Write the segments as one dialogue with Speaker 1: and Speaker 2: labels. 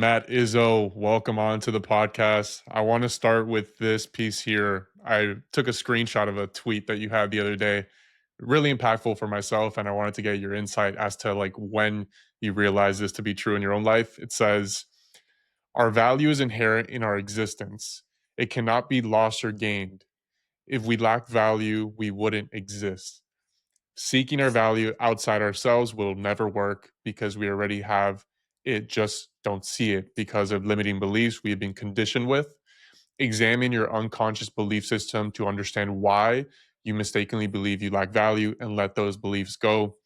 Speaker 1: Matt Izzo, welcome on to the podcast. I want to start with this piece here. I took a screenshot of a tweet that you had the other day, really impactful for myself, and I wanted to get your insight as to like when you realize this to be true in your own life. It says, "Our value is inherent in our existence. It cannot be lost or gained. If we lack value, we wouldn't exist. Seeking our value outside ourselves will never work because we already have it, just don't see it because of limiting beliefs we've been conditioned with. Examine your unconscious belief system to understand why you mistakenly believe you lack value and let those beliefs go.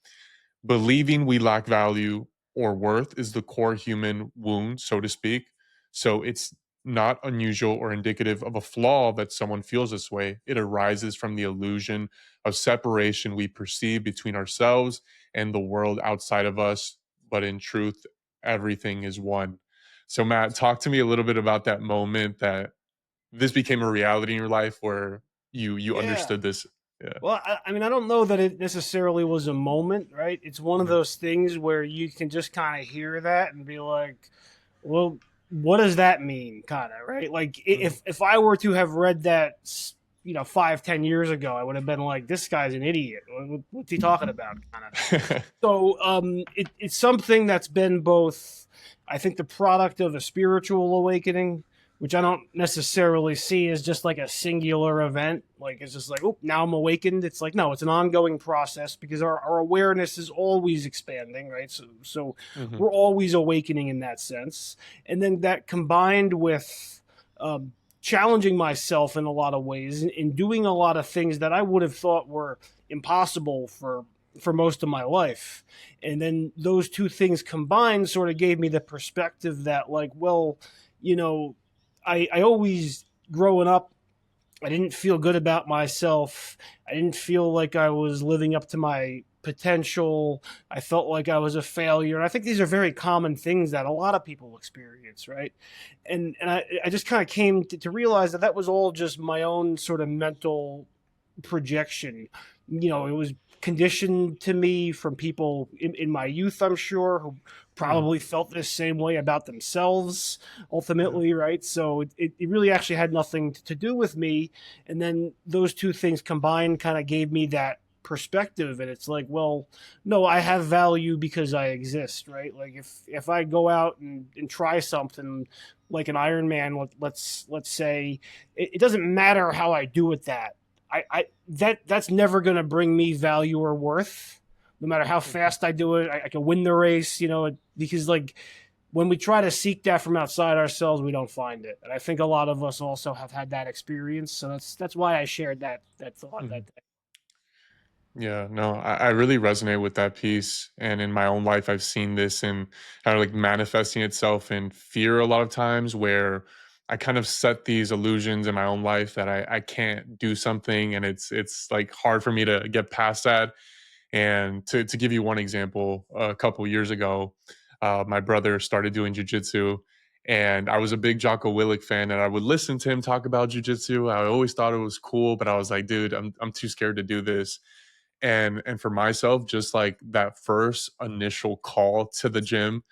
Speaker 1: Believing we lack value or worth is the core human wound, so to speak. So it's not unusual or indicative of a flaw that someone feels this way. It arises from the illusion of separation we perceive between ourselves and the world outside of us. But in truth, everything is one." So, Matt, talk to me a little bit about that moment that this became a reality in your life where you
Speaker 2: Yeah.
Speaker 1: understood this. Yeah.
Speaker 2: Well, I mean, I don't know that it necessarily was a moment, right? It's one of
Speaker 1: Mhm.
Speaker 2: those things where you can just kind of hear that and be like, well, what does that mean? Kind of, right? Like,
Speaker 1: Mhm.
Speaker 2: if I were to have read that, 5, 10 years ago, I would have been like, this guy's an idiot. What's he talking about? Kind of. So, it's something that's been both, I think, the product of a spiritual awakening, which I don't necessarily see as just like a singular event. Like it's just like, oh, now I'm awakened. It's like, no, it's an ongoing process because our awareness is always expanding, right? So
Speaker 1: Mhm.
Speaker 2: we're always awakening in that sense. And then that combined with challenging myself in a lot of ways and doing a lot of things that I would have thought were impossible for most of my life. And then those two things combined sort of gave me the perspective that, like, well, you know, I always, growing up, I didn't feel good about myself. I didn't feel like I was living up to my potential. I felt like I was a failure. And I think these are very common things that a lot of people experience, right? And I just kind of came to realize that that was all just my own sort of mental projection. It was conditioned to me from people in my youth, I'm sure, who
Speaker 1: Mhm.
Speaker 2: probably felt this same way about themselves
Speaker 1: Yeah.
Speaker 2: ultimately, right? So it really actually had nothing to do with me. And then those two things combined kind of gave me that perspective. And it's like, well, no, I have value because I exist, right? Like if I go out and try something like an Ironman, let's say, it doesn't matter how I do it, that's never going to bring me value or worth. No matter how
Speaker 1: Mhm.
Speaker 2: fast I do it, I can win the race, because like when we try to seek that from outside ourselves, we don't find it. And I think a lot of us also have had that experience. So that's why I shared that thought
Speaker 1: Mhm.
Speaker 2: that day.
Speaker 1: Yeah, no, I really resonate with that piece. And in my own life, I've seen this in kind of like manifesting itself in fear a lot of times where I kind of set these illusions in my own life that I can't do something and it's like hard for me to get past that. And to give you one example, a couple years ago, my brother started doing jujitsu, and I was a big Jocko Willick fan, and I would listen to him talk about jujitsu. I always thought it was cool, but I was like, dude, I'm too scared to do this. And for myself, just like that first initial call to the gym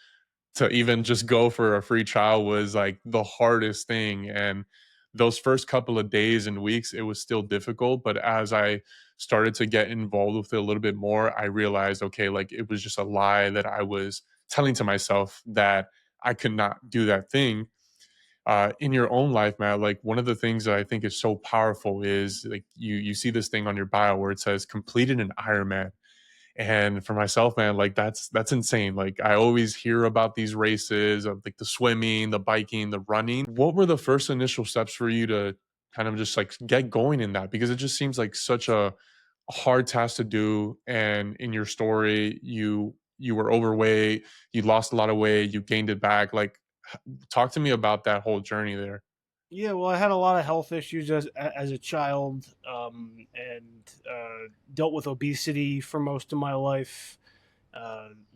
Speaker 1: to even just go for a free trial was like the hardest thing. And those first couple of days and weeks, it was still difficult. But as I started to get involved with it a little bit more, I realized, okay, like it was just a lie that I was telling to myself that I could not do that thing. In your own life, Matt, like one of the things that I think is so powerful is like you see this thing on your bio where it says completed an Ironman. And for myself, man, like that's insane. Like I always hear about these races of like the swimming, the biking, the running. What were the first initial steps for you to kind of just like get going in that? Because it just seems like such a hard task to do. And in your story, you were overweight, you lost a lot of weight, you gained it back. Like talk to me about that whole journey there.
Speaker 2: Yeah, well, I had a lot of health issues as a child, and dealt with obesity for most of my life.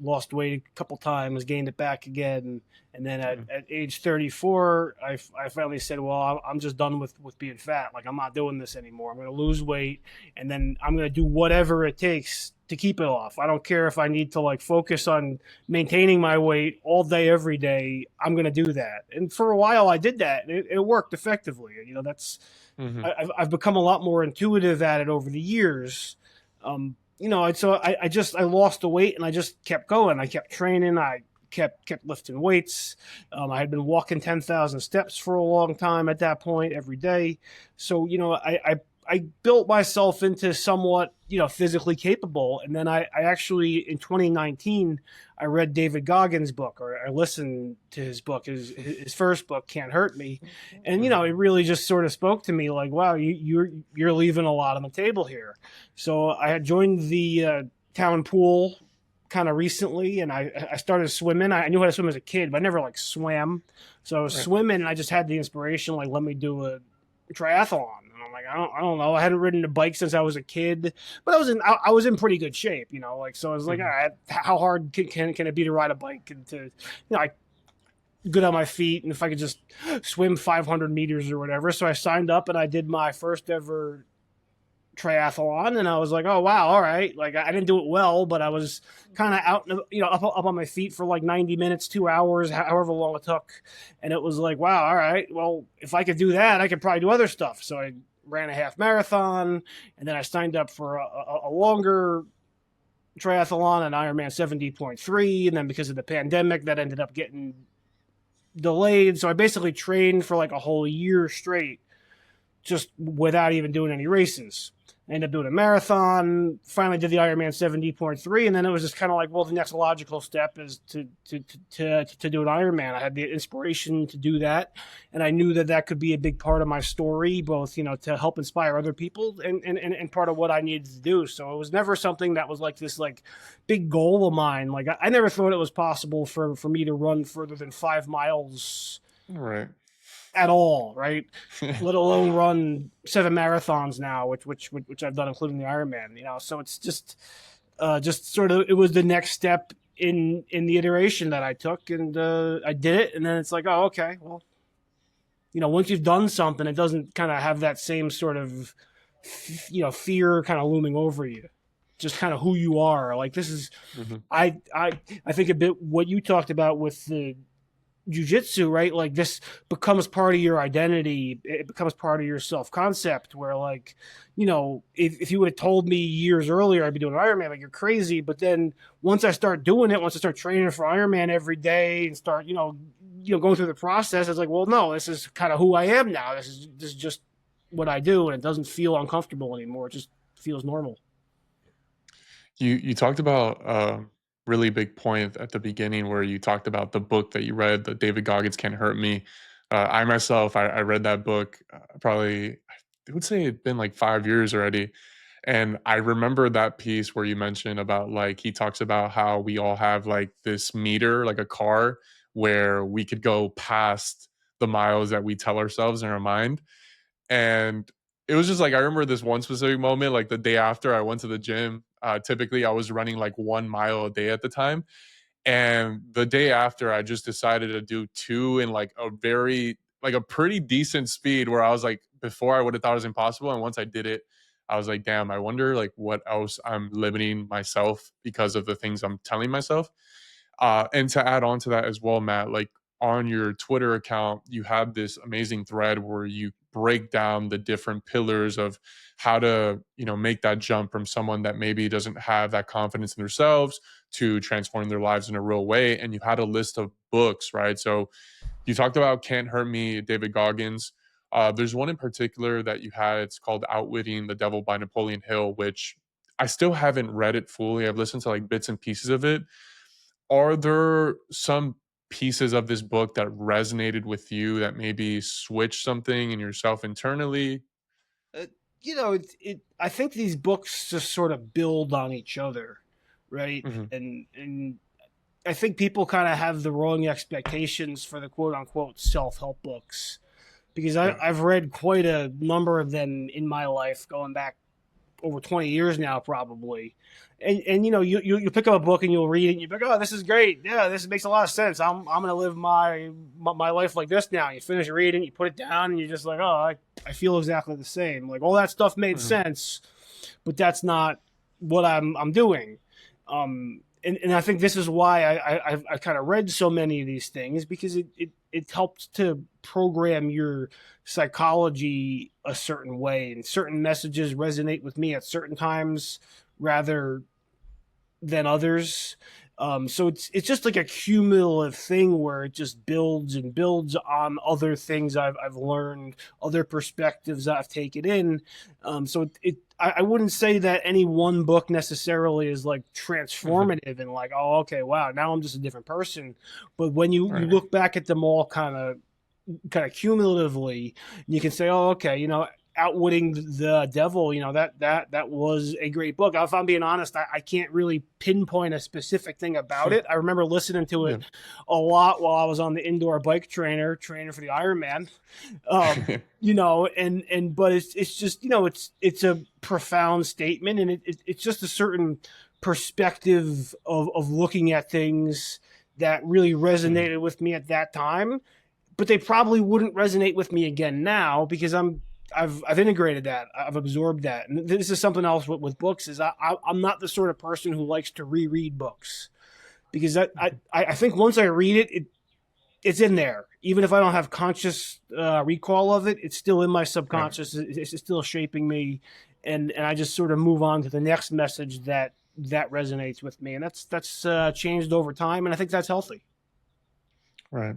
Speaker 2: Lost weight a couple times, gained it back again, and then
Speaker 1: Mm.
Speaker 2: at age 34, I finally said, well, I'm just done with being fat. Like, I'm not doing this anymore. I'm going to lose weight, and then I'm going to do whatever it takes to keep it off. I don't care if I need to like focus on maintaining my weight all day, every day. I'm going to do that. And for a while, I did that. It worked effectively. You know, that's
Speaker 1: Hmm.
Speaker 2: I've become a lot more intuitive at it over the years. You know, so I lost the weight and I just kept going. I kept training. I kept lifting weights. I had been walking 10,000 steps for a long time at that point every day. So you know, I built myself into somewhat, you know, physically capable. And then I actually in 2019 I read David Goggins' book, or I listened to his book, his first book, Can't Hurt Me, and you know,
Speaker 1: Hmm.
Speaker 2: it really just sort of spoke to me like, wow, you're leaving a lot on the table here. So I had joined the town pool kind of recently, and I started swimming. I knew how to swim as a kid, but I never like swam. So I was
Speaker 1: Right.
Speaker 2: swimming, and I just had the inspiration like, let me do a triathlon. And I'm like, I don't know. I hadn't ridden a bike since I was a kid, but I was in pretty good shape, you know. Like, so I was like, all
Speaker 1: Hmm.
Speaker 2: right, how hard can it be to ride a bike and to, you know, I good on my feet, and if I could just swim 500 meters or whatever. So I signed up and I did my first ever triathlon, and I was like, oh wow, all right. Like, I didn't do it well, but I was kind of out, you know, up on my feet for like 90 minutes, 2 hours, however long it took. And it was like, wow, all right, well, if I could do that, I could probably do other stuff. So I ran a half marathon, and then I signed up for a longer triathlon, an Ironman 70.3. And then because of the pandemic, that ended up getting delayed. So I basically trained for like a whole year straight just without even doing any races. I ended up doing a marathon, finally did the Ironman 70.3, and then it was just kind of like, well, the next logical step is to do an Ironman. I had the inspiration to do that, and I knew that that could be a big part of my story, both, you know, to help inspire other people and part of what I needed to do. So it was never something that was like this like big goal of mine. Like, I never thought it was possible for me to run further than 5 miles
Speaker 1: Right.
Speaker 2: at all, right? Let alone run 7 marathons now, which I've done, including the Ironman. You know, so it's just sort of, it was the next step in the iteration that I took, and I did it, and then it's like, oh, okay, well, you know, once you've done something, it doesn't kind of have that same sort of, you know, fear kind of looming over you. Just kind of who you are. Like, this is,
Speaker 1: Hmm.
Speaker 2: I think a bit what you talked about with the jujitsu, right? Like, this becomes part of your identity. It becomes part of your self concept. Where, like, you know, if you would have told me years earlier I'd be doing Ironman, like, you're crazy. But then once I start doing it, once I start training for Ironman every day and start, going through the process, it's like, well, no, this is kind of who I am now. This is just what I do, and it doesn't feel uncomfortable anymore. It just feels normal.
Speaker 1: You talked about a really big point at the beginning where you talked about the book that you read, the David Goggins Can't Hurt Me. I myself, I read that book probably, I would say it'd been like 5 years already. And I remember that piece where you mentioned about like, he talks about how we all have like this meter, like a car, where we could go past the miles that we tell ourselves in our mind. And it was just like I remember this one specific moment, like the day after I went to the gym. Typically, I was running like 1 mile a day at the time, and the day after, I just decided to do two in like a pretty decent speed. Where I was like, before I would have thought it was impossible, and once I did it, I was like, damn, I wonder like what else I'm limiting myself because of the things I'm telling myself. And to add on to that as well, Matt, like on your Twitter account, you have this amazing thread where you break down the different pillars of how to, make that jump from someone that maybe doesn't have that confidence in themselves to transforming their lives in a real way. And you had a list of books, right? So you talked about Can't Hurt Me, David Goggins. There's one in particular that you had. It's called Outwitting the Devil by Napoleon Hill, which I still haven't read it fully. I've listened to like bits and pieces of it. Are there some pieces of this book that resonated with you that maybe switched something in yourself internally?
Speaker 2: uh, I think these books just sort of build on each other, right?
Speaker 1: Mhm.
Speaker 2: And I think people kind of have the wrong expectations for the quote unquote self help books, because
Speaker 1: Yeah.
Speaker 2: I've read quite a number of them in my life, going back over 20 years now, probably. And you pick up a book and you'll read it and you're like, oh, this is great. Yeah, this makes a lot of sense. I'm gonna live my life like this now. You finish reading, you put it down, and you're just like, oh, I feel exactly the same. Like all that stuff made
Speaker 1: Mhm.
Speaker 2: sense, but that's not what I'm doing. And I think this is why I kind of read so many of these things, because it helps to program your psychology a certain way, and certain messages resonate with me at certain times rather than others. So it's just like a cumulative thing where it just builds and builds on other things I've learned, other perspectives I've taken in. So I wouldn't say that any one book necessarily is like
Speaker 1: Mhm.
Speaker 2: transformative and like, oh, okay, wow, now I'm just a different person. But when you
Speaker 1: Right.
Speaker 2: look back at them all kind of cumulatively, you can say, oh, okay, Outwitting the Devil, that was a great book. If I'm being honest, I can't really pinpoint a specific thing about it. I remember listening to it
Speaker 1: Yeah.
Speaker 2: a lot while I was on the indoor bike training for the Ironman. But it's just, it's a profound statement, and it's just a certain perspective of looking at things that really
Speaker 1: Mhm.
Speaker 2: resonated with me at that time, but they probably wouldn't resonate with me again now, because I've integrated that, I've absorbed that. And this is something else with books, is I'm not the sort of person who likes to reread books, because I think once I read it's in there. Even if I don't have conscious recall of it, it's still in my
Speaker 1: Right.
Speaker 2: subconscious. It's still shaping me, and I just sort of move on to the next message that resonates with me, and that's changed over time, and I think that's healthy.
Speaker 1: Right.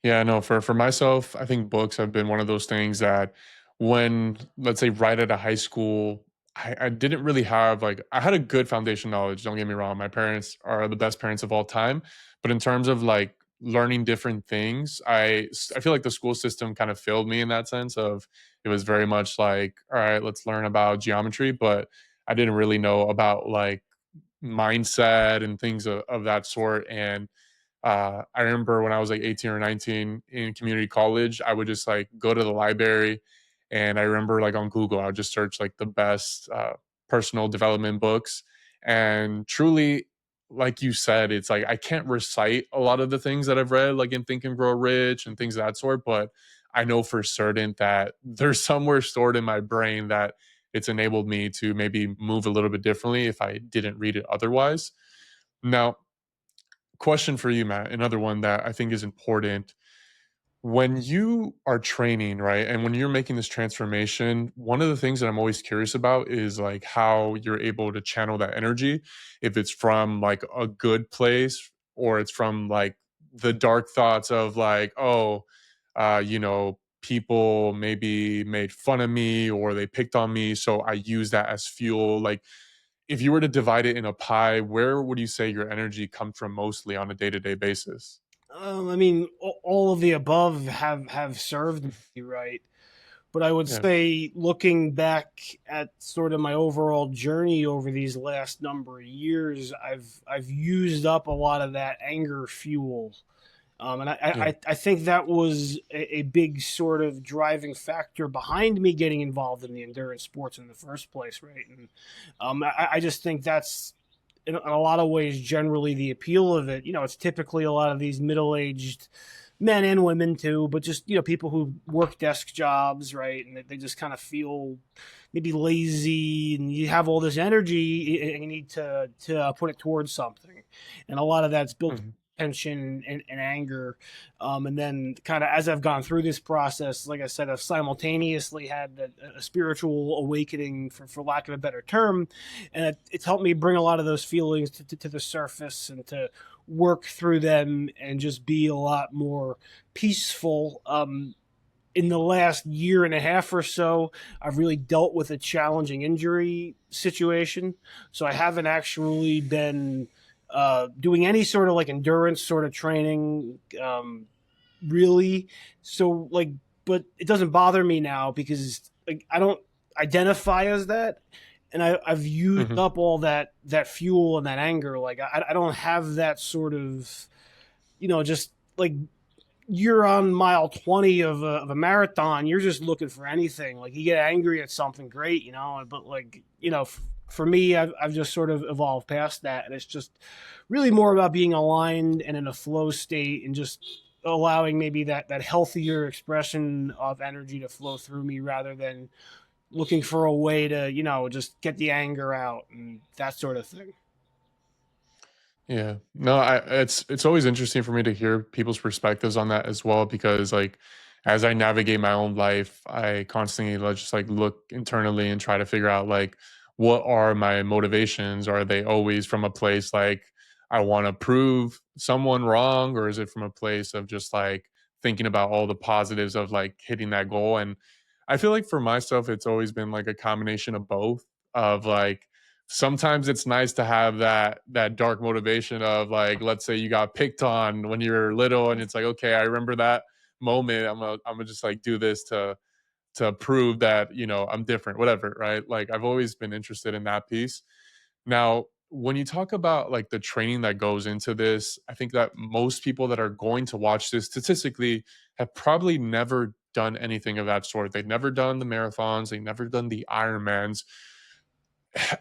Speaker 1: Yeah, no, for myself, I think books have been one of those things that when, let's say, right out of high school, I didn't really have like I had a good foundation knowledge, don't get me wrong. My parents are the best parents of all time. But in terms of like learning different things, I feel like the school system kind of failed me in that sense of it was very much like, all right, let's learn about geometry, but I didn't really know about like mindset and things of that sort. And I remember when I was like 18 or 19 in community college, I would just like go to the library, and I remember like on Google, I would just search like the best personal development books. And truly, like you said, it's like I can't recite a lot of the things that I've read, like in Think and Grow Rich and things of that sort, but I know for certain that there's somewhere stored in my brain that it's enabled me to maybe move a little bit differently if I didn't read it otherwise. Now, question for you, Matt, another one that I think is important. When you are training, right, and when you're making this transformation, one of the things that I'm always curious about is like how you're able to channel that energy, if it's from like a good place or it's from like the dark thoughts of like, oh, people maybe made fun of me or they picked on me, so I use that as fuel. Like, if you were to divide it in a pie, where would you say your energy comes from mostly on a day-to-day basis?
Speaker 2: I mean, all of the above have served me right, but I would
Speaker 1: Yeah.
Speaker 2: say, looking back at sort of my overall journey over these last number of years, I've used up a lot of that anger fuel. And
Speaker 1: Yeah.
Speaker 2: I think that was a big sort of driving factor behind me getting involved in the endurance sports in the first place, right? And I just think that's, in a lot of ways, generally the appeal of it. It's typically a lot of these middle-aged men and women too, but just people who work desk jobs, right? And they just kind of feel maybe lazy, and you have all this energy and you need to put it towards something, and a lot of that's built
Speaker 1: Mhm.
Speaker 2: tension and anger. And then, kind of as I've gone through this process, like I said, I've simultaneously had a spiritual awakening, for lack of a better term, and it's helped me bring a lot of those feelings to the surface, and to work through them and just be a lot more peaceful. In the last year and a half or so, I've really dealt with a challenging injury situation. So I haven't actually been doing any sort of like endurance sort of training, really. So, like, but it doesn't bother me now, because like I don't identify as that, and I've used
Speaker 1: Mhm.
Speaker 2: up all that fuel and that anger. Like I don't have that sort of, just like you're on mile 20 of a marathon, you're just looking for anything. Like you get angry at something, great, but like, for me, I've just sort of evolved past that. And it's just really more about being aligned and in a flow state and just allowing maybe that healthier expression of energy to flow through me rather than looking for a way to, just get the anger out and that sort of thing.
Speaker 1: Yeah. No, it's always interesting for me to hear people's perspectives on that as well because like as I navigate my own life, I constantly just like look internally and try to figure out like what are my motivations? Are they always from a place like I want to prove someone wrong, or is it from a place of just like thinking about all the positives of like hitting that goal? And I feel like for myself it's always been like a combination of both, of like sometimes it's nice to have that dark motivation of like, let's say you got picked on when you were little and it's like, okay, I remember that moment. I'm gonna just like do this to prove that, I'm different, whatever, right? Like I've always been interested in that piece. Now, when you talk about like the training that goes into this, I think that most people that are going to watch this statistically have probably never done anything of that sort. They've never done the marathons, they've never done the Ironmans.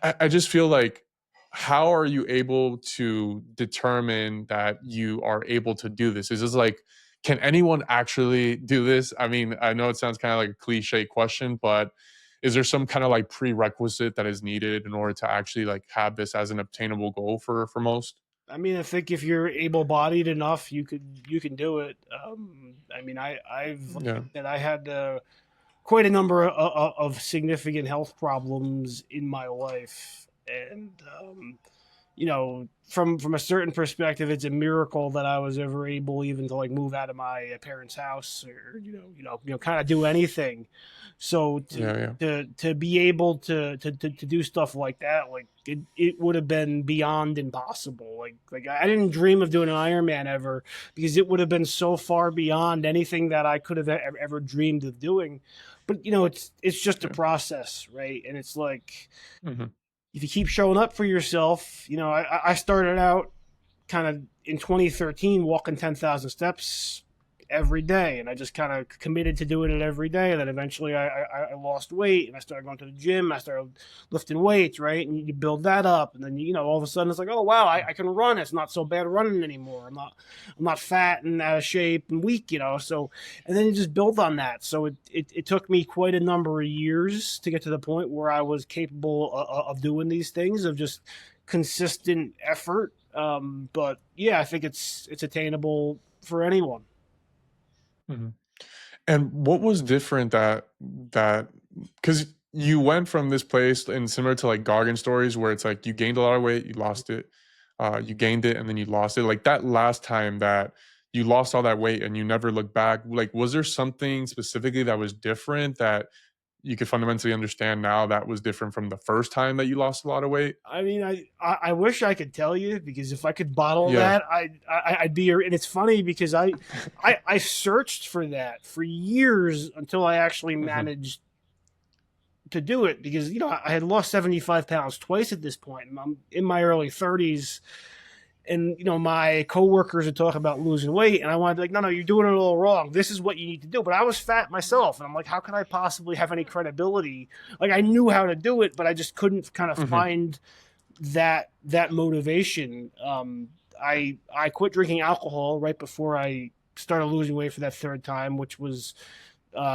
Speaker 1: I just feel like, how are you able to determine that you are able to do this? Is this like, can anyone actually do this? I mean, I know it sounds kind of like a cliche question, but is there some kind of like prerequisite that is needed in order to actually like have this as an obtainable goal for most?
Speaker 2: I mean, I think if you're able-bodied enough, you can do it. I mean, I've like I
Speaker 1: Yeah.
Speaker 2: said, I had quite a number of significant health problems in my life, and from a certain perspective, it's a miracle that I was ever able even to like move out of my parents' house or kind of do anything. So to
Speaker 1: Yeah. Yeah.
Speaker 2: to be able to do stuff like that, like it would have been beyond impossible. Like I didn't dream of doing an Ironman ever because it would have been so far beyond anything that I could have ever dreamed of doing. But it's just a
Speaker 1: Yeah.
Speaker 2: process, right? And it's like
Speaker 1: Hmm.
Speaker 2: if you keep showing up for yourself, I started out kind of in 2013 walking 10,000 steps every day, and I just kind of committed to doing it every day. And then eventually I lost weight and I started going to the gym. I started lifting weights, right? And you build that up, and then all of a sudden it's like, oh wow, I can run. It's not so bad running anymore. I'm not fat and out of shape and weak, so and then you just build on that. So it took me quite a number of years to get to the point where I was capable of doing these things, of just consistent effort. But yeah, I think it's attainable for anyone.
Speaker 1: Hmm. And what was different that because you went from this place and similar to like Gargan stories where it's like you gained a lot of weight, you lost it, you gained it and then you lost it. Like that last time that you lost all that weight and you never looked back, like was there something specifically that was different that you could fundamentally understand now that was different from the first time that you lost a lot of weight?
Speaker 2: I mean, I wish I could tell you, because if I could bottle
Speaker 1: Yeah.
Speaker 2: that, I'd be. And it's funny because I searched for that for years until I actually
Speaker 1: Hmm.
Speaker 2: managed to do it, because I had lost 75 pounds twice at this point. I'm in my early 30s, and my coworkers would talk about losing weight, and I wanted to be like, no, you're doing it all wrong. This is what you need to do. But I was fat myself, and I'm like, how can I possibly have any credibility? Like I knew how to do it, but I just couldn't kind of
Speaker 1: Hmm.
Speaker 2: find that motivation. I quit drinking alcohol right before I started losing weight for that third time, which was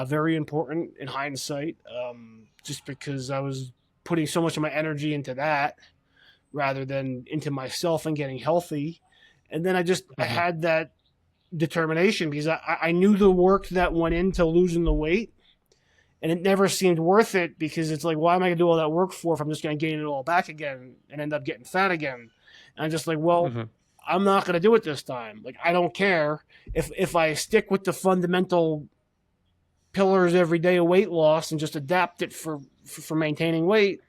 Speaker 2: very important in hindsight, just because I was putting so much of my energy into that rather than into myself and getting healthy. And then I
Speaker 1: Hmm.
Speaker 2: had that determination because I knew the work that went into losing the weight, and it never seemed worth it, because it's like, why am I gonna do all that work for if I'm just gonna gain it all back again and end up getting fat again? And I'm just like, well,
Speaker 1: Hmm.
Speaker 2: I'm not gonna do it this time. Like I don't care if I stick with the fundamental pillars every day of weight loss and just adapt it for maintaining weight.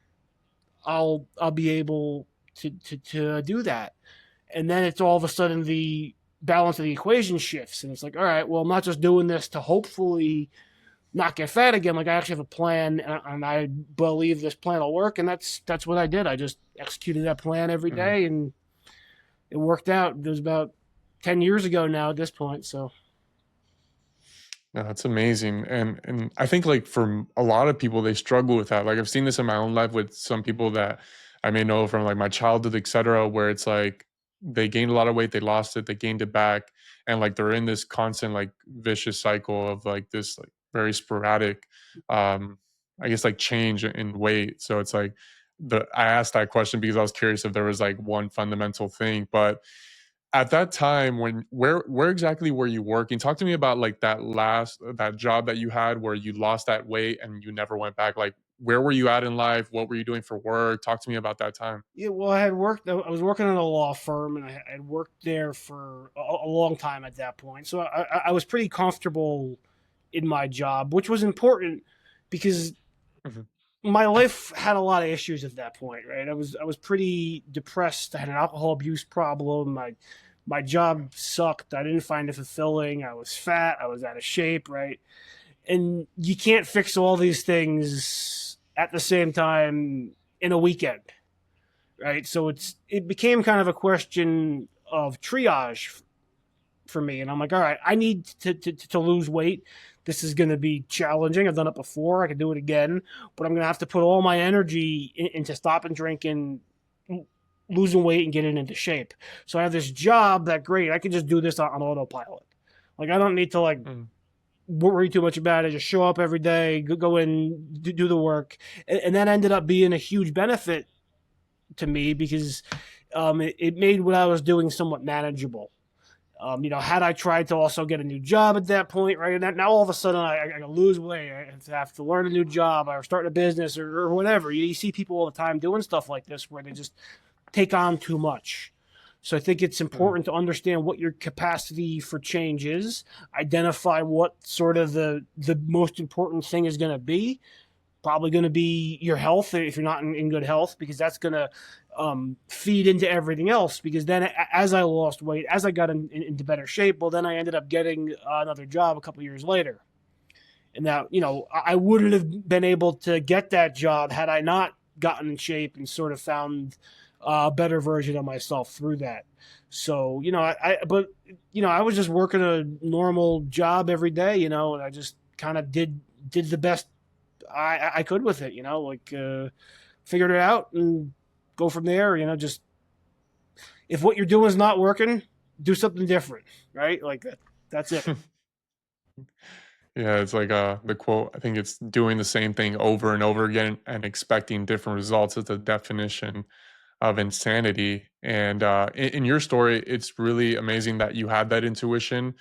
Speaker 2: I'll be able to do that. And then it's all of a sudden the balance of the equation shifts, and it's like, all right, well, I'm not just doing this to hopefully not get fat again. Like I actually have a plan, and I believe this plan will work, and that's what I did. I just executed that plan every
Speaker 1: Hmm.
Speaker 2: day, and it worked out. It was about 10 years ago now at this point. So
Speaker 1: No, that's amazing, and I think, like, for a lot of people, they struggle with that. Like, I've seen this in my own life with some people that I may know from, like, my childhood, etcetera, where it's like they gained a lot of weight, they lost it, they gained it back, and, like, they're in this constant, like, vicious cycle of, like, this, like, very sporadic, um, I guess, like, change in weight. So it's like I asked that question because I was curious if there was, like, one fundamental thing, but at that time, when where exactly were you working? Talk to me about, like, that job that you had where you lost that weight and you never went back. Like, where were you at in life? What were you doing for work? Talk to me about that time.
Speaker 2: Yeah, well, I had worked. I was working in a law firm, and I had worked there for a long time at that point. So I was pretty comfortable in my job, which was important because
Speaker 1: Mhm,
Speaker 2: my life had a lot of issues at that point. Right, I was pretty depressed. I had an alcohol abuse problem. My job sucked. I didn't find it fulfilling. I was fat. I was out of shape. Right, and you can't fix all these things at the same time in a weekend, right? So it became kind of a question of triage for me, and I'm like, all right, I need to lose weight. This is going to be challenging. I've done it before. I can do it again, but I'm going to have to put all my energy into stopping drinking, losing weight, and getting into shape. So I have this job that great. I can just do this on autopilot. Like I don't need to like
Speaker 1: mhm,
Speaker 2: worry too much about it. Just show up every day, go in, do the work, and that ended up being a huge benefit to me because it made what I was doing somewhat manageable. Had I tried to also get a new job at that point, right? And now all of a sudden I lose weight. I have to learn a new job or start a business or whatever. You see people all the time doing stuff like this where they just take on too much. So I think it's
Speaker 1: mhm,
Speaker 2: important to understand what your capacity for change is, identify what sort of the most important thing is going to be, probably going to be your health if you're not in good health, because that's going to feed into everything else. Because then, as I lost weight, as I got into better shape, well, then I ended up getting another job a couple years later. And now, I wouldn't have been able to get that job had I not gotten in shape and sort of found a better version of myself through that. So, I was just working a normal job every day, and I just kind of did the best I could with it, figured it out and go from there. Just if what you're doing is not working, do something different, right? Like that. That's it.
Speaker 1: mhm. Yeah, it's like, the quote, I think it's doing the same thing over and over again and expecting different results is the definition of insanity. And in your story, it's really amazing that you had that intuition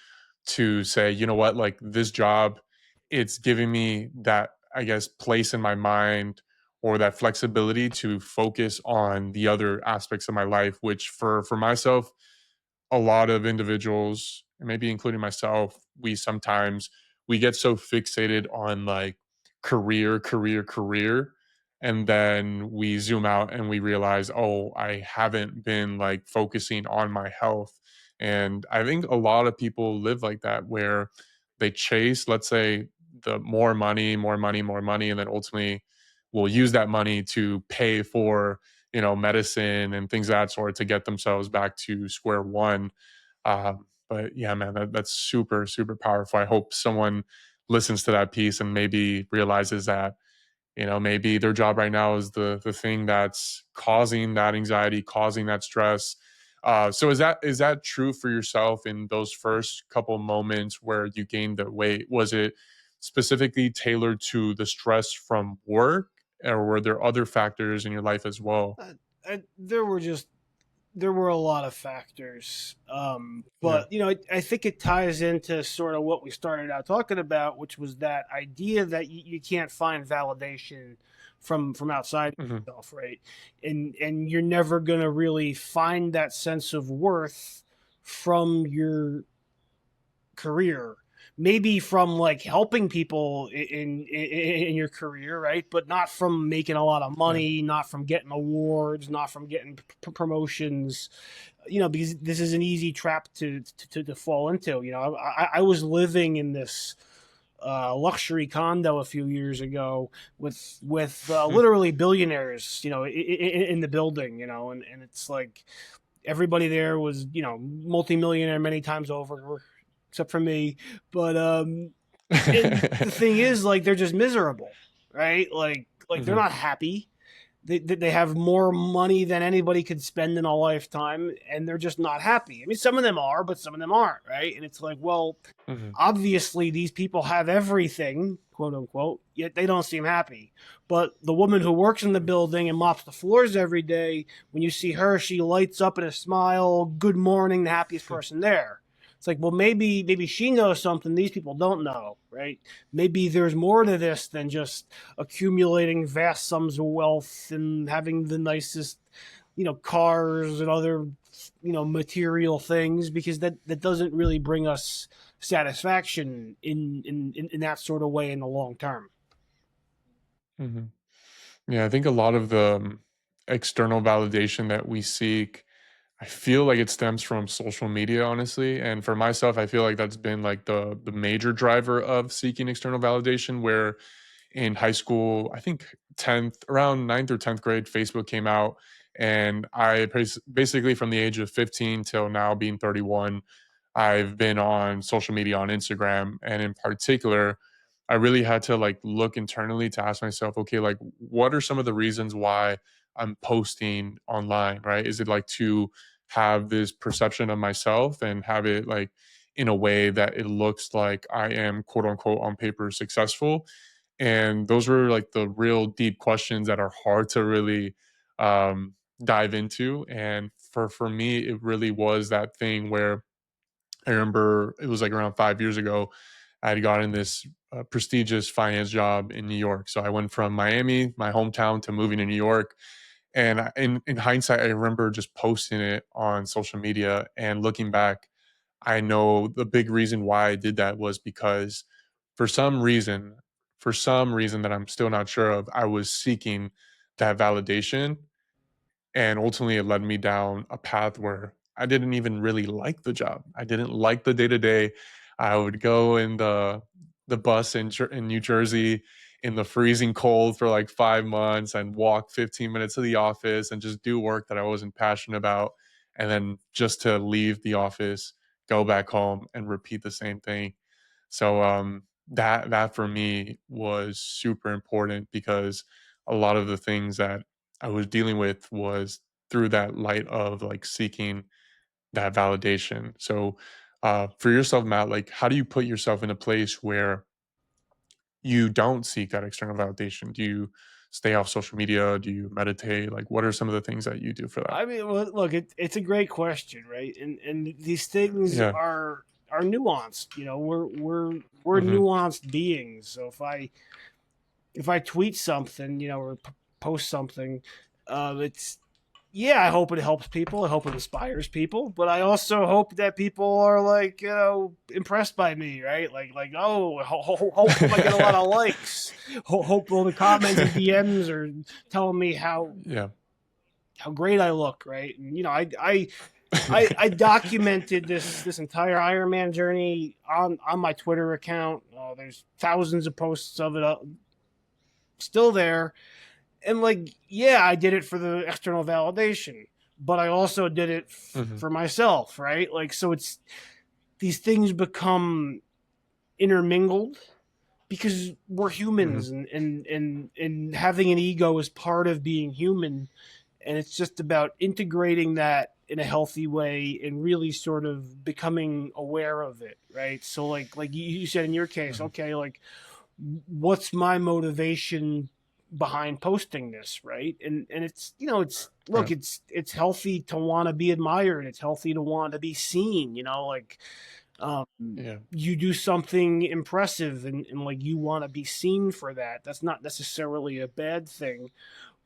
Speaker 1: to say, you know what, like this job, it's giving me that, I guess, place in my mind or that flexibility to focus on the other aspects of my life, which for myself, a lot of individuals, and maybe including myself, we get so fixated on like career, and then we zoom out and we realize, oh, I haven't been like focusing on my health. And I think a lot of people live like that where they chase, let's say, the more money, more money, more money, and then ultimately will use that money to pay for medicine and things of that sort to get themselves back to square one. But yeah, man, that's super, super powerful. I hope someone listens to that piece and maybe realizes that, maybe their job right now is the thing that's causing that anxiety, causing that stress. So is that true for yourself in those first couple moments where you gained the weight? Was it specifically tailored to the stress from work, or were there other factors in your life as well?
Speaker 2: Uh, there were a lot of factors,
Speaker 1: Yeah.
Speaker 2: but I think it ties into sort of what we started out talking about, which was that idea that you can't find validation from outside
Speaker 1: Hmm.
Speaker 2: yourself, right? And you're never going to really find that sense of worth from your career, maybe from like helping people in your career, right? But not from making a lot of
Speaker 1: Yeah.
Speaker 2: money, not from getting awards, not from getting promotions, because this is an easy trap to fall into. I was living in this luxury condo a few years ago with literally billionaires, in the building, and it's like everybody there was multimillionaire many times over, except for me. But And the thing is, like, they're just miserable, right? Like they're
Speaker 1: Mhm,
Speaker 2: not happy. They have more money than anybody could spend in a lifetime, and they're just not happy. I mean, some of them are, but some of them aren't, right? And it's like, well,
Speaker 1: mhm,
Speaker 2: obviously these people have everything, quote unquote, yet they don't seem happy. But the woman who works in the building and mops the floors every day, when you see her, she lights up in a smile, good morning, the happiest person there. It's like, well, maybe she knows something these people don't know, right? Maybe there's more to this than just accumulating vast sums of wealth and having the nicest, cars and other, material things, because that doesn't really bring us satisfaction in that sort of way in the long term.
Speaker 1: mhm. Yeah, I think a lot of the external validation that we seek, I feel like it stems from social media, honestly. And for myself, I feel like that's been like the major driver of seeking external validation. Where in high school, I think 10th, around ninth or 10th grade, Facebook came out. And basically from the age of 15 till now being 31, I've been on social media on Instagram. And in particular, I really had to like look internally to ask myself, okay, like what are some of the reasons why I'm posting online, right? Is it like to have this perception of myself and have it like in a way that it looks like I am quote unquote on paper successful? And those were like the real deep questions that are hard to really dive into. And for me, it really was that thing where I remember it was like around 5 years ago. I had gotten this prestigious finance job in New York. So I went from Miami, my hometown, to moving to New York. And in hindsight, I remember just posting it on social media and looking back, I know the big reason why I did that was because for some reason, for some reason that I'm still not sure of, I was seeking that validation, and ultimately it led me down a path where I didn't even really like the job. I didn't like the day to day. I would go in the bus in New Jersey in the freezing cold for like 5 months and walk 15 minutes to the office and just do work that I wasn't passionate about. And then just to leave the office, go back home and repeat the same thing. So that for me was super important because a lot of the things that I was dealing with was through that light of like seeking that validation. So for yourself, Matt, like how do you put yourself in a place where you don't seek that external validation? Do you stay off social media? Do you meditate? Like what are some of the things that you do for that?
Speaker 2: I mean, well, look, it's a great question, right? And these things
Speaker 1: Yeah.
Speaker 2: are nuanced. We're
Speaker 1: Hmm.
Speaker 2: nuanced beings. So if I tweet something, or post something, it's yeah, I hope it helps people. I hope it inspires people, but I also hope that people are like, impressed by me, right? Like, oh, hope I get a lot of likes. Hope all the comments and DMs are telling me
Speaker 1: Yeah.
Speaker 2: how great I look, right? And I documented this entire Ironman journey on my Twitter account. There's thousands of posts of it still there, and like, yeah, I did it for the external validation, but I also did it
Speaker 1: Hmm.
Speaker 2: for myself, right? Like, so it's these things become intermingled because we're
Speaker 1: Hmm.
Speaker 2: humans, and having an ego is part of being human, and it's just about integrating that in a healthy way and really sort of becoming aware of it, right? So like you said in your case,
Speaker 1: Hmm.
Speaker 2: okay, like, what's my motivation behind posting this, right? And it's, it's, look,
Speaker 1: Yeah.
Speaker 2: it's healthy to want to be admired, it's healthy to want to be seen, like, um,
Speaker 1: Yeah.
Speaker 2: you do something impressive, and like, you want to be seen for that. That's not necessarily a bad thing,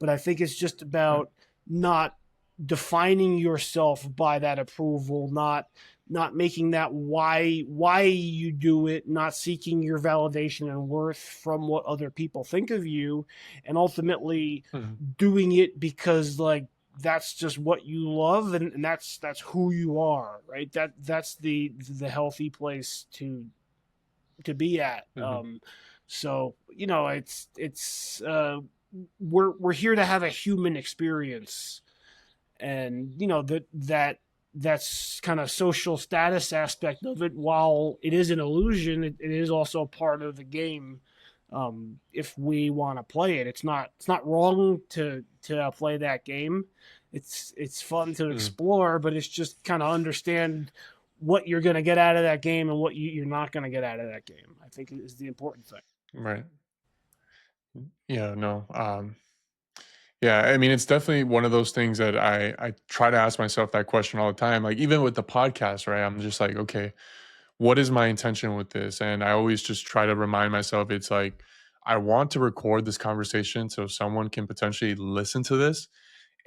Speaker 2: but I think it's just
Speaker 1: Right.
Speaker 2: about not defining yourself by that approval, not making that why you do it, not seeking your validation and worth from what other people think of you, and ultimately
Speaker 1: Hmm.
Speaker 2: doing it because, like, that's just what you love, and that's who you are, right? That's the healthy place to be at.
Speaker 1: Hmm.
Speaker 2: So, it's we're here to have a human experience, and that that's kind of social status aspect of it. While it is an illusion, it is also part of the game. If we want to play it, it's not wrong to play that game. It's fun to
Speaker 1: Mm,
Speaker 2: explore, but it's just kind of understand what you're going to get out of that game and what you're not going to get out of that game. I think is the important thing.
Speaker 1: right. Yeah, no. Yeah, I mean, it's definitely one of those things that I try to ask myself that question all the time. Like even with the podcast, right? I'm just like, okay, what is my intention with this? And I always just try to remind myself it's like I want to record this conversation so someone can potentially listen to this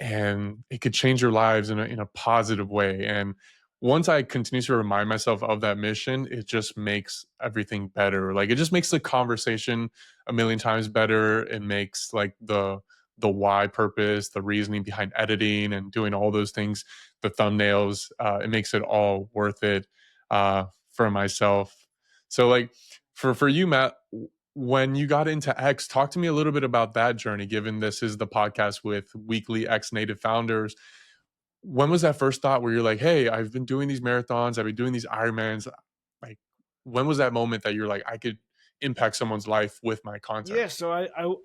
Speaker 1: and it could change your lives in a positive way. And once I continue to remind myself of that mission, it just makes everything better. Like it just makes the conversation a million times better. It makes like the why purpose, the reasoning behind editing and doing all those things, the thumbnails, it makes it all worth it for myself. So like for you, Matt, when you got into X, talk to me a little bit about that journey, given this is the podcast with weekly X native founders. When was that first thought where you're like, hey, I've been doing these marathons, I've been doing these Ironmans? Like, when was that moment that you're like, I could impact someone's life with my content?
Speaker 2: Yeah, so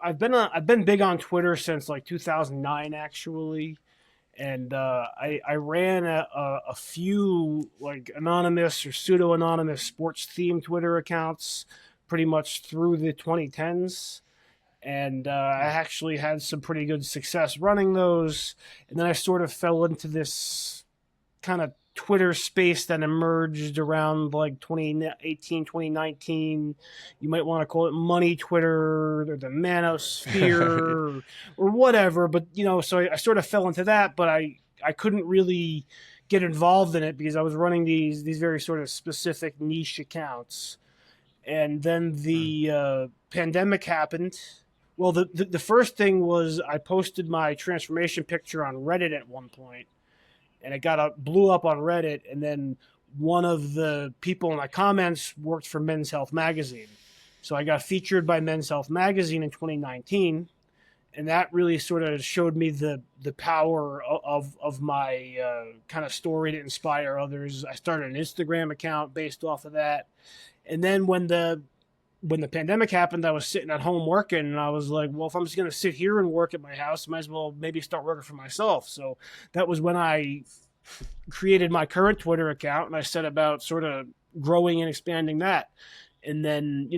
Speaker 2: I've been big on Twitter since like 2009 actually, and I ran a few like anonymous or pseudo anonymous sports themed Twitter accounts pretty much through the 2010s, and I actually had some pretty good success running those, and then I sort of fell into this kind of Twitter space that emerged around like 2018, 2019. You might want to call it money Twitter or the manosphere or whatever. But, so I sort of fell into that, but I couldn't really get involved in it because I was running these very sort of specific niche accounts. And then
Speaker 1: Mm.
Speaker 2: the pandemic happened. Well, the first thing was I posted my transformation picture on Reddit at one point, and it blew up on Reddit. And then one of the people in the comments worked for Men's Health magazine, so I got featured by Men's Health magazine in 2019, and that really sort of showed me the power of my kind of story to inspire others. I started an Instagram account based off of that, and then when the pandemic happened, I was sitting at home working, and I was like, well, if I'm just going to sit here and work at my house, I might as well maybe start working for myself. So that was when I created my current Twitter account, and I set about sort of growing and expanding that. And then,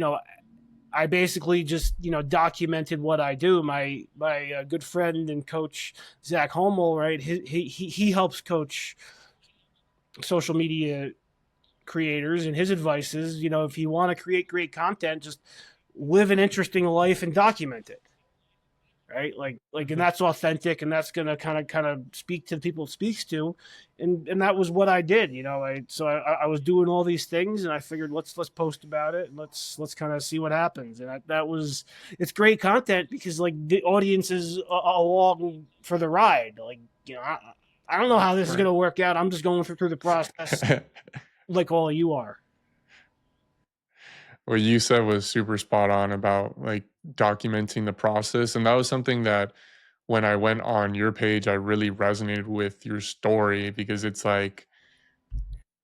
Speaker 2: I basically just documented what I do. My good friend and coach Zach Homel, right? He helps coach social media creators, and his advice is, if you want to create great content, just live an interesting life and document it, right? And
Speaker 1: Mhm.
Speaker 2: that's authentic, and that's gonna kind of speak to the people it speaks to, and that was what I did. I was doing all these things, and I figured let's post about it, and let's kind of see what happens, and that was it's great content because like the audience is along for the ride. Like I don't know how this is
Speaker 1: Right.
Speaker 2: gonna work out. I'm just going through the process like all of you are.
Speaker 1: What you said was super spot on about like documenting the process. And that was something that when I went on your page, I really resonated with your story because it's like,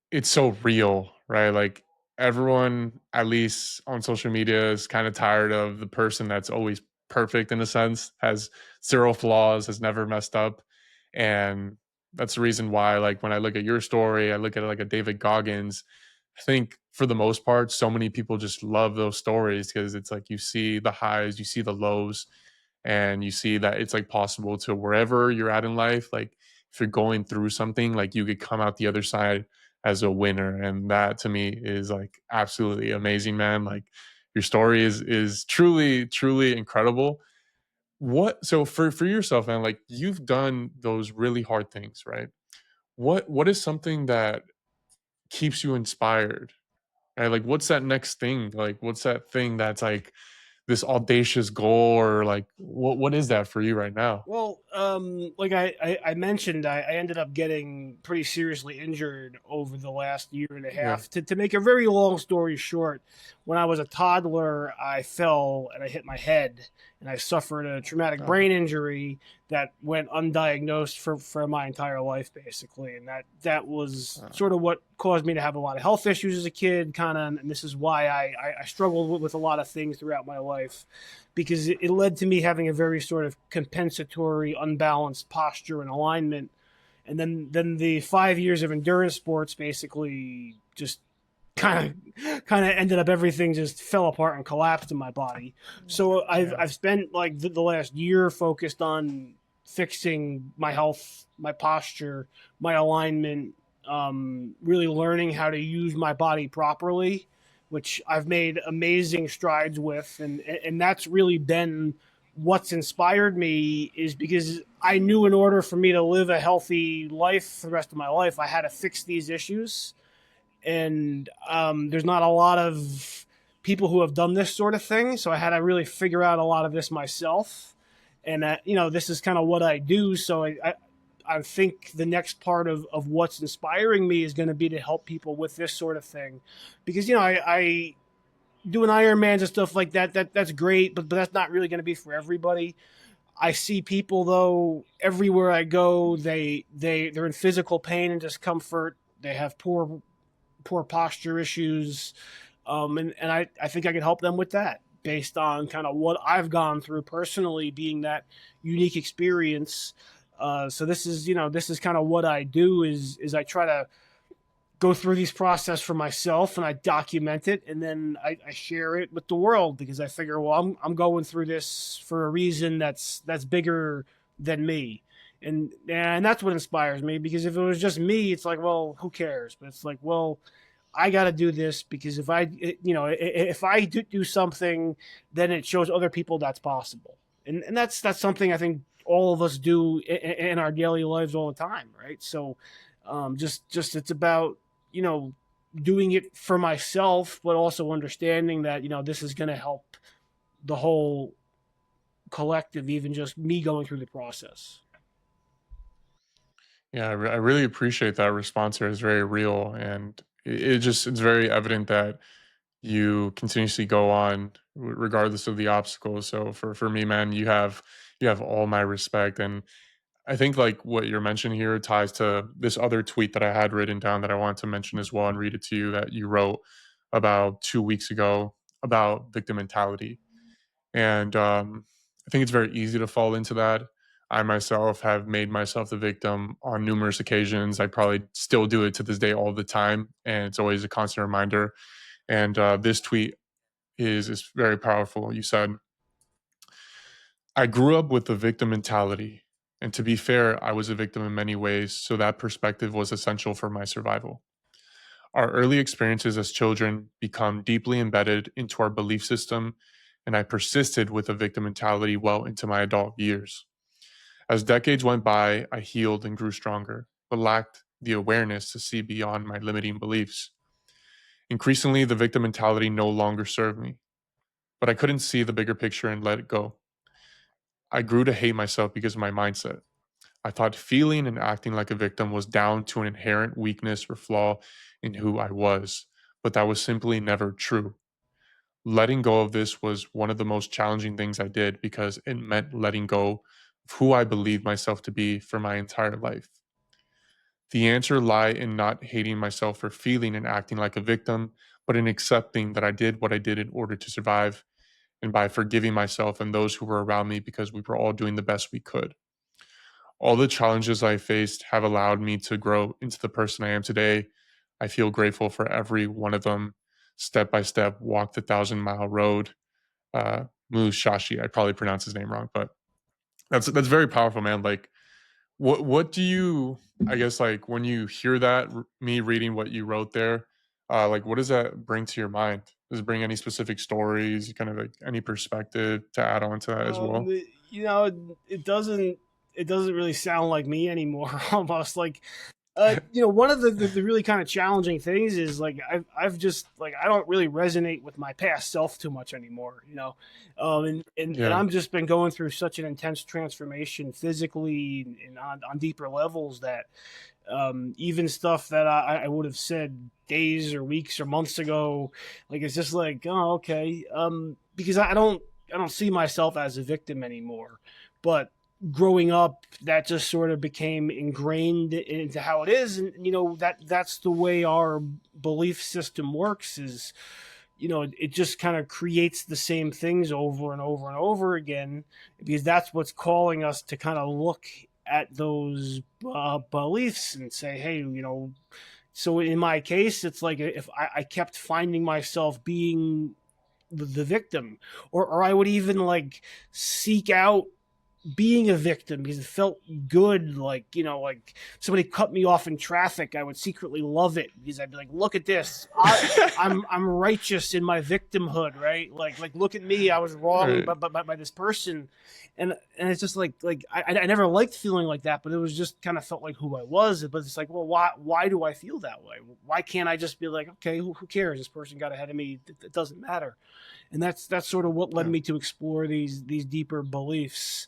Speaker 1: it's so real, right? Like everyone, at least on social media, is kind of tired of the person that's always perfect in a sense, has zero flaws, has never messed up. And that's the reason why, like, when I look at your story, I look at like a David Goggins. I think for the most part, so many people just love those stories because it's like you see the highs, you see the lows, and you see that it's like possible to wherever you're at in life. Like if you're going through something, like you could come out the other side as a winner. And that to me is like absolutely amazing, man. Like your story is truly, truly incredible. What so for yourself, man, like you've done those really hard things, right? What is something that keeps you inspired? Right? Like what's that next thing? Like what's that thing that's like this audacious goal or like what is that for you right now?
Speaker 2: Well, like I mentioned, I ended up getting pretty seriously injured over the last year and a
Speaker 1: Yeah.
Speaker 2: half. To make a very long story short, when I was a toddler, I fell and I hit my head, and I suffered a traumatic
Speaker 1: Uh,
Speaker 2: brain injury that went undiagnosed for my entire life, basically. And that was
Speaker 1: uh,
Speaker 2: sort of what caused me to have a lot of health issues as a kid, kind of. And this is why I struggled with a lot of things throughout my life, because it led to me having a very sort of compensatory, unbalanced posture and alignment. And then the 5 years of endurance sports basically just kind of ended up, everything just fell apart and collapsed in my body. So
Speaker 1: yeah.
Speaker 2: I've spent like the last year focused on fixing my health, my posture, my alignment, really learning how to use my body properly, which I've made amazing strides with, and that's really been what's inspired me, is because I knew in order for me to live a healthy life for the rest of my life, I had to fix these issues. And there's not a lot of people who have done this sort of thing, so I had to really figure out a lot of this myself. And this is kind of what I do. So I think the next part of what's inspiring me is going to be to help people with this sort of thing, because I doing Ironmans and stuff like that. That's great, but that's not really going to be for everybody. I see people though everywhere I go. They're in physical pain and discomfort. They have poor posture issues, and I think I can help them with that based on kind of what I've gone through personally, being that unique experience. So this is kind of what I do, is I try to go through these process for myself, and I document it, and then I share it with the world, because I figure, well, I'm going through this for a reason that's bigger than me. And that's what inspires me, because if it was just me, it's like, well, who cares? But it's like, well, I got to do this, because if I do something, then it shows other people that's possible. And that's something I think all of us do in our daily lives all the time, right? So just it's about, you know, doing it for myself, but also understanding that, this is going to help the whole collective, even just me going through the process.
Speaker 1: Yeah, I really appreciate that response here. It's very real, and it's very evident that you continuously go on regardless of the obstacles. So for me, man, you have all my respect, and I think like what you're mentioning here ties to this other tweet that I had written down that I wanted to mention as well and read it to you, that you wrote about 2 weeks ago about victim mentality. And I think it's very easy to fall into that. I myself have made myself the victim on numerous occasions. I probably still do it to this day all the time. And it's always a constant reminder. And this tweet is very powerful. You said, I grew up with the victim mentality. And to be fair, I was a victim in many ways. So that perspective was essential for my survival. Our early experiences as children become deeply embedded into our belief system, and I persisted with a victim mentality well into my adult years. As decades went by, I healed and grew stronger, but lacked the awareness to see beyond my limiting beliefs. Increasingly, the victim mentality no longer served me, but I couldn't see the bigger picture and let it go. I grew to hate myself because of my mindset. I thought feeling and acting like a victim was down to an inherent weakness or flaw in who I was, but that was simply never true. Letting go of this was one of the most challenging things I did because it meant letting go of who I believed myself to be for my entire life. The answer lay in not hating myself for feeling and acting like a victim, but in accepting that I did what I did in order to survive, and by forgiving myself and those who were around me because we were all doing the best we could. All the challenges I faced have allowed me to grow into the person I am today. I feel grateful for every one of them. Step by step, walk the 1,000 mile road. Mushashi, I probably pronounced his name wrong, but that's very powerful, man. Like, what do you? I guess like when you hear that, me reading what you wrote there, like what does that bring to your mind? Does it bring any specific stories, kind of like any perspective to add on to that as
Speaker 2: Um,
Speaker 1: well?
Speaker 2: you know, it doesn't it doesn't really sound like me anymore. Almost like, one of the really kind of challenging things is, like, I've just, like, I don't really resonate with my past self too much anymore. And
Speaker 1: Yeah,
Speaker 2: I'm just been going through such an intense transformation physically and on deeper levels, that even stuff that I would have said days or weeks or months ago, like, it's just like, oh, okay, because I don't. I don't see myself as a victim anymore. But growing up, that just sort of became ingrained into how it is, and that's the way our belief system works. Is it just kind of creates the same things over and over and over again, because that's what's calling us to kind of look at those beliefs and say, hey, so in my case, it's like if I kept finding myself being the victim, or I would even like seek out being a victim because it felt good. Like, like somebody cut me off in traffic, I would secretly love it because I'd be like, look at this. I'm righteous in my victimhood, right? Like look at me. I was wrong
Speaker 1: Right.
Speaker 2: by this person. And it's just like I never liked feeling like that, but it was just kind of felt like who I was. But it's like, well, why do I feel that way? Why can't I just be like, okay, who cares? This person got ahead of me. It doesn't matter. And that's sort of what led
Speaker 1: Yeah.
Speaker 2: me to explore these deeper beliefs.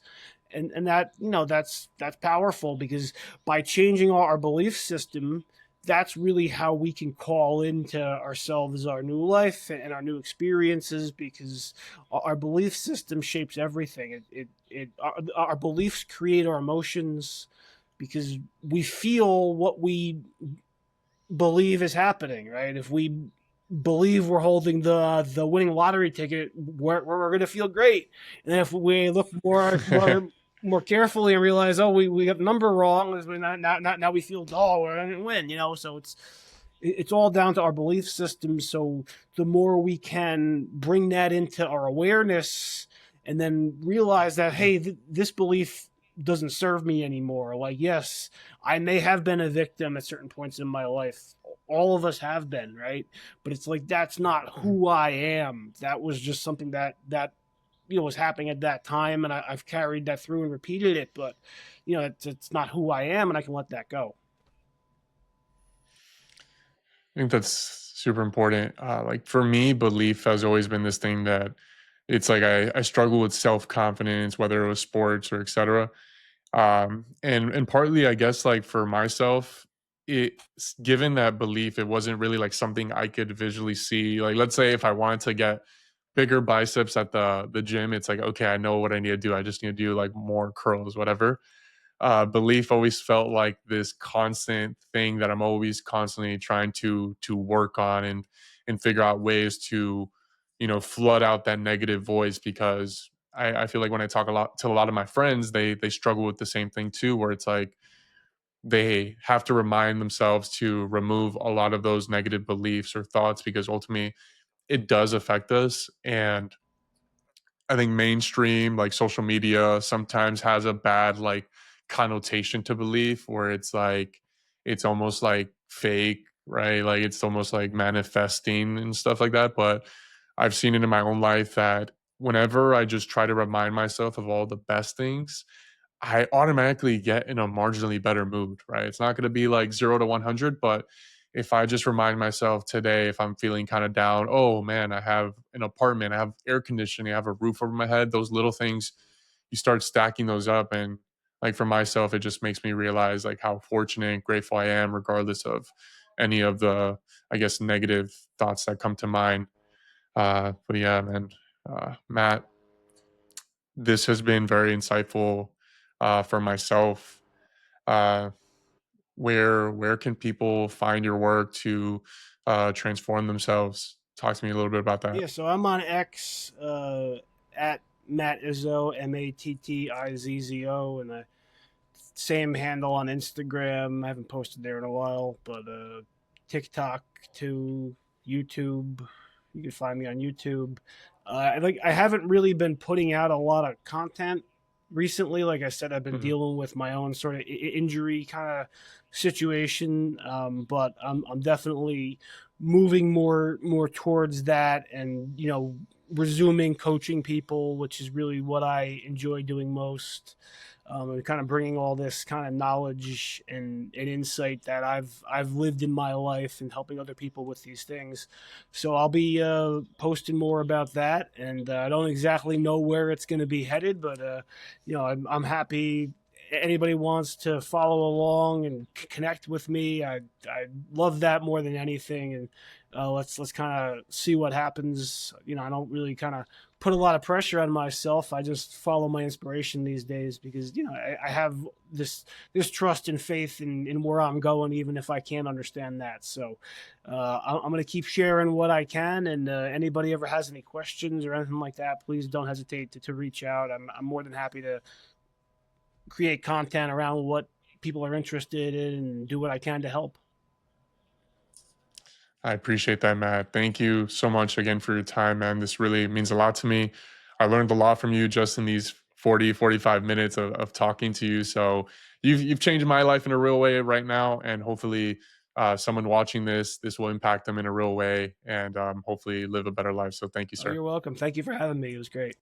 Speaker 2: And that, that's powerful, because by changing our belief system, that's really how we can call into ourselves our new life and our new experiences, because our belief system shapes everything. Our beliefs create our emotions, because we feel what we believe is happening, right? If we believe we're holding the winning lottery ticket, we're going to feel great. And if we look more carefully and realize, oh, we got the number wrong, now we feel dull, we're going to win. So it's all down to our belief system. So the more we can bring that into our awareness, and then realize that, hey, this belief doesn't serve me anymore. Like, yes, I may have been a victim at certain points in my life. All of us have been, right? But it's like, that's not who I am. That was just something that was happening at that time, and I've carried that through and repeated it. But it's not who I am, and I can let that go.
Speaker 1: I think that's super important. Like for me, belief has always been this thing that it's like I struggle with self confidence, whether it was sports or etc. And partly, I guess, like for myself, given that belief, it wasn't really like something I could visually see. Like, let's say if I wanted to get bigger biceps at the gym, it's like, okay, I know what I need to do. I just need to do like more curls, whatever. Belief always felt like this constant thing that I'm always constantly trying to work on and figure out ways to, flood out that negative voice, because I feel like when I talk a lot of my friends, they struggle with the same thing too, where it's like they have to remind themselves to remove a lot of those negative beliefs or thoughts, because ultimately it does affect us. And I think mainstream, like social media, sometimes has a bad like connotation to belief, where it's like it's almost like fake, right? Like it's almost like manifesting and stuff like that. But I've seen it in my own life that whenever I just try to remind myself of all the best things, I automatically get in a marginally better mood, right? It's not going to be like 0 to 100, but if I just remind myself today, if I'm feeling kind of down, oh man, I have an apartment, I have air conditioning, I have a roof over my head, those little things, you start stacking those up. And like for myself, it just makes me realize like how fortunate and grateful I am, regardless of any of the, I guess, negative thoughts that come to mind. But yeah, man, Matt, this has been very insightful for myself. Uh, where can people find your work to transform themselves? Talk to me a little bit about that.
Speaker 2: Yeah, so I'm on X, at Matt Izzo, Mattizzo, and same handle on Instagram. I haven't posted there in a while, but TikTok too, YouTube. You can find me on YouTube. I haven't really been putting out a lot of content recently. Like I said, I've been
Speaker 1: Mhm.
Speaker 2: dealing with my own sort of injury kind of situation, but I'm definitely moving more towards that, and resuming coaching people, which is really what I enjoy doing most, and kind of bringing all this kind of knowledge and insight that I've lived in my life, and helping other people with these things. So I'll be posting more about that, and I don't exactly know where it's going to be headed, but I'm happy. Anybody wants to follow along and connect with me, I love that more than anything. And let's kind of see what happens. You know, I don't really kind of put a lot of pressure on myself. I just follow my inspiration these days because you know I have this trust and faith in where I'm going, even if I can't understand that. So I'm going to keep sharing what I can, and anybody ever has any questions or anything like that, please don't hesitate to reach out. I'm more than happy to create content around what people are interested in and do what I can to help.
Speaker 1: I appreciate that, Matt. Thank you so much again for your time, man. This really means a lot to me. I learned a lot from you just in these 40, 45 minutes of talking to you. So you've changed my life in a real way right now. And hopefully someone watching this will impact them in a real way and hopefully live a better life. So thank you,
Speaker 2: Oh,
Speaker 1: sir.
Speaker 2: you're welcome. Thank you for having me. It was great.